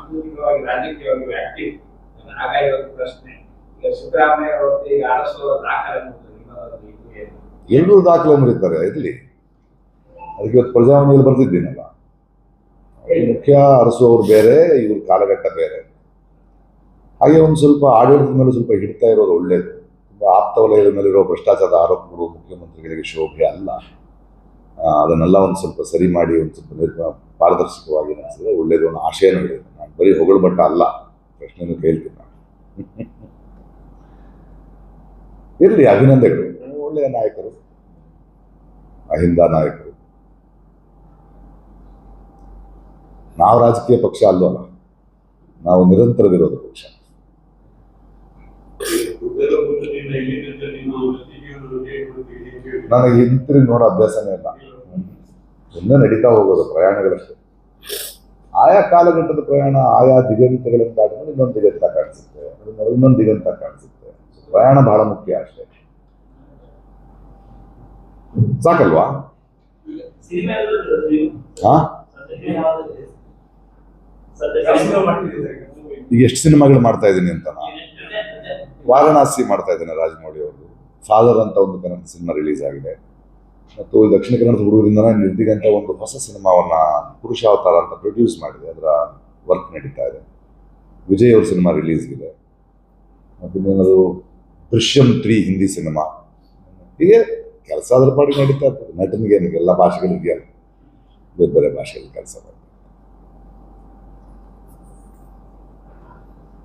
ಸಾಂಸ್ಕೃತಿಕವಾಗಿ ರಾಜಕೀಯವಾಗಿ ಆಕ್ಟಿವ್ ಹಾಗಾಗಿರೋ ಪ್ರಶ್ನೆ. ಈಗ ಸಿದ್ದರಾಮಯ್ಯ ಅವರಿಗೆ ಈಗ ಅರಸುವ ದಾಖಲೆ ಎಲ್ಲರೂ ದಾಖಲೆ ಮುರಿತಾರೆ ಇರಲಿ. ಅದಕ್ಕೆ ಇವತ್ತು ಪ್ರಜಾವಾಣಿಯಲ್ಲಿ ಬರ್ತಿದ್ದೀನಲ್ಲ, ಮುಖ್ಯ ಅರಸುವವರು ಬೇರೆ, ಇವ್ರ ಕಾಲಘಟ್ಟ ಬೇರೆ. ಹಾಗೆ ಒಂದು ಸ್ವಲ್ಪ ಆಡಳಿತದ ಮೇಲೆ ಸ್ವಲ್ಪ ಹಿಡ್ತಾ ಇರೋದು ಒಳ್ಳೇದು. ತುಂಬ ಆಪ್ತ ವಲಯದ ಮೇಲಿರೋ ಭ್ರಷ್ಟಾಚಾರದ ಆರೋಪಗಳು ಮುಖ್ಯಮಂತ್ರಿಗಳಿಗೆ ಶೋಭೆ ಅಲ್ಲ. ಅದನ್ನೆಲ್ಲ ಒಂದು ಸ್ವಲ್ಪ ಸರಿ ಮಾಡಿ ಒಂದು ಸ್ವಲ್ಪ ಪಾರದರ್ಶಕವಾಗಿ ನಡೆಸಿದ್ರೆ ಒಳ್ಳೇದು ಅನ್ನೋ ಆಶಯನೂ ಇದೆ. ನಾನು ಬರೀ ಹೊಗಳು ಬಟ್ಟ ಅಲ್ಲ, ಪ್ರಶ್ನೆನೂ ಕೇಳ್ತೀನಿ ನಾನು. ಇರಲಿ, ಅಭಿನಂದನೆಗಳು. ಒಳ್ಳೆಯ ನಾಯಕರು, ಅಹಿಂದ ನಾಯಕರು. ನಾವು ರಾಜಕೀಯ ಪಕ್ಷ ಅಲ್ವಲ್ಲ, ನಾವು ನಿರಂತರ ವಿರೋಧ ಪಕ್ಷ. ನನಗೆ ಹಿಂತಿರುಗಿ ನೋಡೋ ಅಭ್ಯಾಸನೇ ಇಲ್ಲ. ಮುಂದೆ ನಡೀತಾ ಹೋಗೋದು ಪ್ರಯಾಣಗಳಷ್ಟೇ. ಆಯಾ ಕಾಲಘಟ್ಟದ ಪ್ರಯಾಣ ಆಯಾ ದಿಗಂತಗಳನ್ನು ದಾಟಿದ್ರೆ ಇನ್ನೊಂದು ದಿಗಂತ ಕಾಣಿಸುತ್ತೆ, ಇನ್ನೊಂದು ದಿಗಂತ ಕಾಣಿಸುತ್ತೆ. ಪ್ರಯಾಣ ಬಹಳ ಮುಖ್ಯ ಅಷ್ಟೇ. ಸಾಕಲ್ವಾ? ಈಗ ಎಷ್ಟು ಸಿನಿಮಾಗಳು ಮಾಡ್ತಾ ಇದ್ದೀನಿ ಅಂತ. ವಾರಣಾಸಿ ಮಾಡ್ತಾ ಇದ್ದೇನೆ ರಾಜಮೌಳಿ ಅವ್ರದ್ದು. ಫಾದರ್ ಅಂತ ಒಂದು ಕನ್ನಡ ಸಿನಿಮಾ ರಿಲೀಸ್ ಆಗಿದೆ. ಮತ್ತು ದಕ್ಷಿಣ ಕನ್ನಡದ ಹುಡುಗರಿಂದನೇ ನಿರ್ದಿಗಂತ ಒಂದು ಹೊಸ ಸಿನಿಮಾವನ್ನ ಪುರುಷಾವತಾರ ಅಂತ ಪ್ರೊಡ್ಯೂಸ್ ಮಾಡಿದೆ. ಅದರ ವರ್ಕ್ ನಡೀತಾ ಇದೆ. ವಿಜಯ್ ಅವ್ರ ಸಿನಿಮಾ ರಿಲೀಸ್ಗಿದೆ. ಮತ್ತು ಇನ್ನೇನದು ದೃಶ್ಯಂ 3 ಹಿಂದಿ ಸಿನಿಮಾ. ಹೀಗೆ ಕೆಲಸ ಅದ್ರ ಪಾಡಿಗೆ ನಡೀತಾ ಇರ್ತದೆ. ನಟನಿಗೆ ಎಲ್ಲ ಭಾಷೆಗಳಿದೆಯಲ್ಲ, ಬೇರೆ ಬೇರೆ ಭಾಷೆಯಲ್ಲಿ ಕೆಲಸ ಮಾಡಿ